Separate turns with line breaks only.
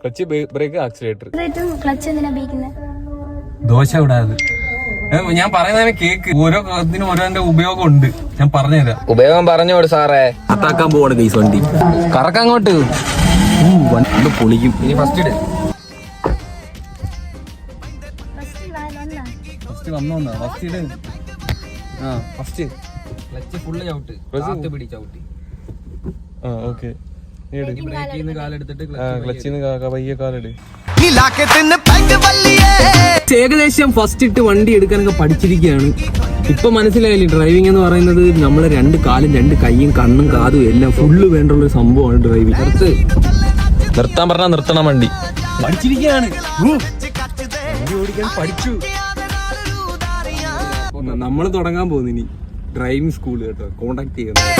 Clutch, break, accelerator.
Clutch എന്തിനാ ഉപയോഗിക്കുന്നത്?
ദോശ വിടാതെ. ഞാൻ പറയുന്നതിന് കേക്ക്. ഓരോ ഇതിനും ഓരോന്റെ ഉപയോഗം ഉണ്ട്. ഞാൻ പറഞ്ഞുതരാം.
ഉപയോഗം പറഞ്ഞോട് സാറേ.
അത്താക്കാൻ പോവാണ് ഗൈസ് വണ്ടി.
കറക്കങ്ങോട്ട് വണ്ടി പൊളിക്കും. ഇനി ഫസ്റ്റ് ഇട്.
ഫസ്റ്റ് വന്നോന്നാ. ഫസ്റ്റ് ഇട്. ഫസ്റ്റ്
ക്ലച്ച് ഫുള്ള് ചവിട്ട്. കാത്ത് പിടി ചവിട്ടി.
ഓക്കെ.
കാലെടുത്തിട്ട്
ക്ലച്ചിന്ന് പയ്യെ കാലിട്.
ഏകദേശം ഫസ്റ്റ് ഇട്ട് വണ്ടി എടുക്കാനൊക്കെ പഠിച്ചിരിക്കുകയാണ്. ഇപ്പൊ മനസ്സിലായില്ലേ, ഡ്രൈവിംഗ് എന്ന് പറയുന്നത് നമ്മളെ രണ്ട് കാലും രണ്ട് കൈയും കണ്ണും കാതും എല്ലാം ഫുള്ള് വേണ്ടുള്ള ഒരു സംഭവമാണ് ഡ്രൈവിംഗ്.
നിർത്താൻ പറഞ്ഞാൽ നിർത്തണം. വണ്ടി
പഠിച്ചിരിക്കുകയാണ്.
വണ്ടി ഓടിക്കാൻ പഠിച്ചു.
നമ്മൾ തുടങ്ങാൻ പോകുന്നു ഇനി ഡ്രൈവിംഗ് സ്കൂൾ കേട്ടോ. കോണ്ടാക്ട് ചെയ്യുന്നത്